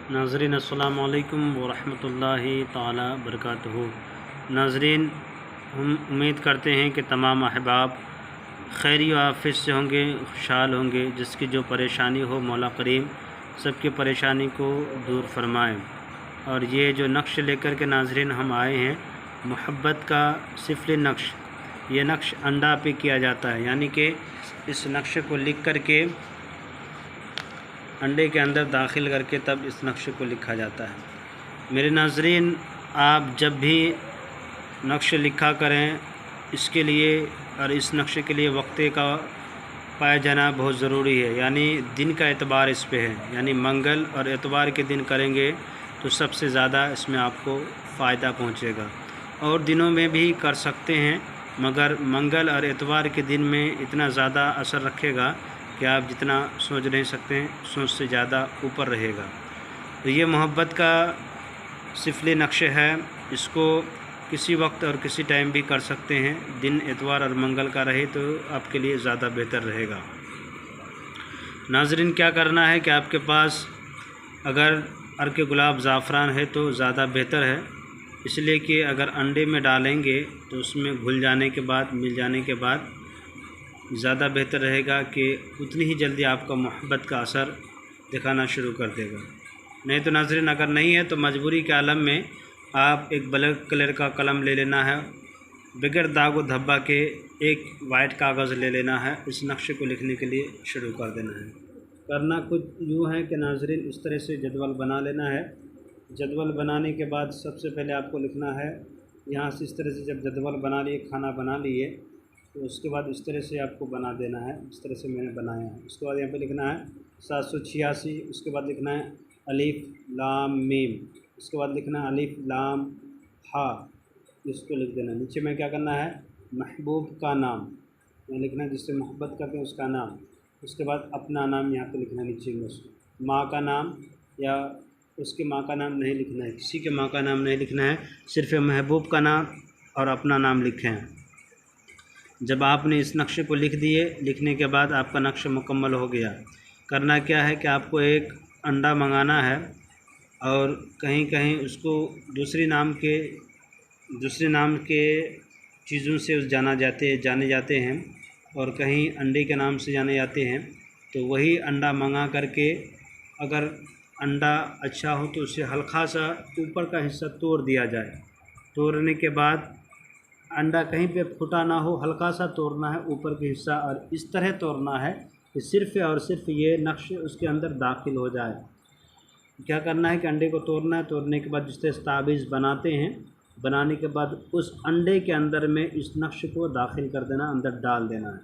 नाज़रीन अस्सलामु अलैकुम वरहमतुल्लाहि ताला बरकातुहू। नाज़रीन, हम उम्मीद करते हैं कि तमाम अहबाब खैरी व आफियत से होंगे, खुशहाल होंगे। जिसकी जो परेशानी हो मौला करीम सबकी परेशानी को दूर फरमाएँ। और ये जो नक्श लेकर के नाज़रीन हम आए हैं, मोहब्बत का सिफली नक्श। ये नक्श अंडा पे किया जाता है, यानी कि इस नक्शे को लिख कर के अंडे के अंदर दाखिल करके तब इस नक्शे को लिखा जाता है। मेरे नाज़रीन, आप जब भी नक्शे लिखा करें, इसके लिए और इस नक्शे के लिए वक्त का पाया जाना बहुत ज़रूरी है, यानी दिन का एतबार इस पे है। यानी मंगल और एतवार के दिन करेंगे तो सबसे ज़्यादा इसमें आपको फ़ायदा पहुँचेगा। और दिनों में भी कर सकते हैं, मगर मंगल और एतवार के दिन में इतना ज़्यादा असर रखेगा कि आप जितना सोच नहीं सकते हैं, सोच से ज़्यादा ऊपर रहेगा। तो ये मोहब्बत का सिफली नक्शे है। इसको किसी वक्त और किसी टाइम भी कर सकते हैं। दिन एतवार और मंगल का रहे तो आपके लिए ज़्यादा बेहतर रहेगा। नाज़रीन, क्या करना है कि आपके पास अगर अर्क गुलाब ज़ाफ़रान है तो ज़्यादा बेहतर है, इसलिए कि अगर अंडे में डालेंगे तो उसमें घुल जाने के बाद, मिल जाने के बाद ज़्यादा बेहतर रहेगा कि उतनी ही जल्दी आपका मोहब्बत का असर दिखाना शुरू कर देगा। नहीं तो नाज़रीन, अगर नहीं है तो मजबूरी के आलम में आप एक ब्लैक कलर का कलम ले लेना है, बगैर दाग व धब्बा के एक वाइट कागज़ ले लेना है। इस नक्शे को लिखने के लिए शुरू कर देना है। करना कुछ यूँ है कि नाज़रीन, इस तरह से जदवल बना लेना है। जदवल बनाने के बाद सबसे पहले आपको लिखना है, यहाँ से इस तरह से जब जदवल बना लिए, खाना बना लिए, तो उसके बाद इस तरह से आपको बना देना है, इस तरह से मैंने बनाया है। उसके बाद यहाँ पे लिखना है 786। उसके बाद लिखना है अलिफ लाम मीम। उसके बाद लिखना है अलिफ लाम हा, इसको लिख देना। नीचे में क्या करना है, महबूब का नाम यहाँ लिखना है, जिससे मोहब्बत करते हैं उसका नाम। उसके बाद अपना नाम यहाँ पे लिखना है नीचे में। माँ का नाम या उसके माँ का नाम नहीं लिखना है, किसी के माँ का नाम नहीं लिखना है, सिर्फ महबूब का नाम और अपना नाम लिखें। जब आपने इस नक्शे को लिख दिए, लिखने के बाद आपका नक्शा मुकम्मल हो गया। करना क्या है कि आपको एक अंडा मंगाना है और कहीं कहीं उसको दूसरे नाम के चीज़ों से जाने जाते हैं और कहीं अंडे के नाम से जाने जाते हैं। तो वही अंडा मंगा करके, अगर अंडा अच्छा हो तो उसे हल्का सा ऊपर का हिस्सा तोड़ दिया जाए। तोड़ने के बाद अंडा कहीं पे फूटा ना हो, हल्का सा तोड़ना है ऊपर के हिस्सा, और इस तरह तोड़ना है कि सिर्फ़ और सिर्फ ये नक्श उसके अंदर दाखिल हो जाए। क्या करना है कि अंडे को तोड़ना है। तोड़ने के बाद जिस तरह ताबीज़ बनाते हैं, बनाने के बाद उस अंडे के अंदर में इस नक्श को दाखिल कर देना, अंदर डाल देना है।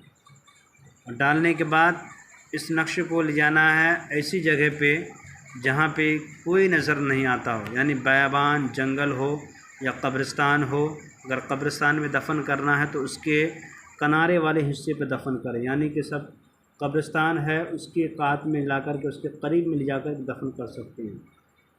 और डालने के बाद इस नक्श को ले जाना है ऐसी जगह पे जहाँ पे कोई नज़र नहीं आता हो, यानी बयाबान जंगल हो या कब्रिस्तान हो। अगर कब्रिस्तान में दफन करना है तो उसके किनारे वाले हिस्से पे दफन करें, यानी कि सब कब्रिस्तान है उसके कात में ला कर के उसके करीब में ले जाकर दफन कर सकते हैं।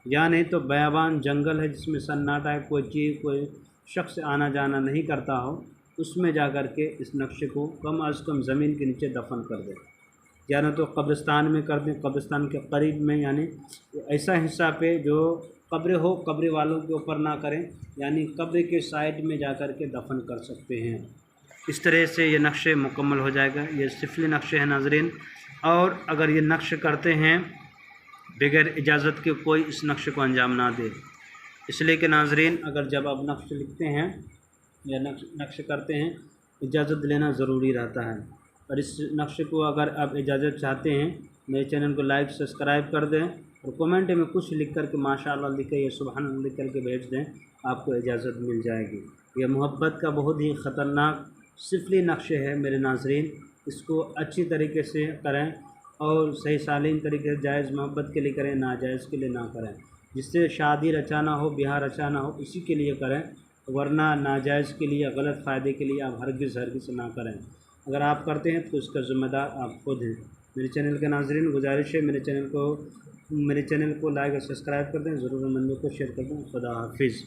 या नहीं तो बयाबान जंगल है जिसमें सन्नाटा है, कोई चीज़ कोई शख्स आना जाना नहीं करता हो, उसमें जा कर के इस नक्शे को कम अज़ कम ज़मीन के नीचे दफन कर दें। या ना तो कब्रिस्तान में कर दें, कब्रिस्तान के करीब में, यानी ऐसा हिस्सा पे जो कब्र हो, कब्र वालों के ऊपर ना करें, यानी कब्र के साइड में जा कर के दफन कर सकते हैं। इस तरह से ये नक्शे मुकम्मल हो जाएगा। ये सिफली नक्शे हैं नाज़रीन। और अगर ये नक्श करते हैं बगैर इजाज़त के, कोई इस नक्शे को अंजाम ना दे। इसलिए कि नाज़रीन, अगर जब आप नक्श लिखते हैं या नक्श करते हैं, इजाज़त लेना ज़रूरी रहता है। और इस नक्शे को अगर आप इजाज़त चाहते हैं, मेरे चैनल को लाइक सब्सक्राइब कर दें और कमेंट में कुछ लिख कर के माशाअल्लाह लिख के या सुबहानल्लाह लिख कर के भेज दें, आपको इजाज़त मिल जाएगी। यह मोहब्बत का बहुत ही ख़तरनाक सिफली नक्शे है मेरे नाज़रीन। इसको अच्छी तरीके से करें और सही सालीम तरीके से जायज़ मोहब्बत के लिए करें, नाजायज़ के लिए ना करें। जिससे शादी रचाना हो, ब्याह रचाना हो, इसी के लिए करें, वरना नाजायज़ के लिए, गलत फ़ायदे के लिए आप हरगिज़ ना करें। अगर आप करते हैं तो उसका ज़िम्मेदार आप खुद हैं। मेरे चैनल के नाज़रीन, गुजारिश है मेरे चैनल को लाइक और सब्सक्राइब कर दें, ज़रूरतमंदों को शेयर कर दें। खुदा हाफिज़।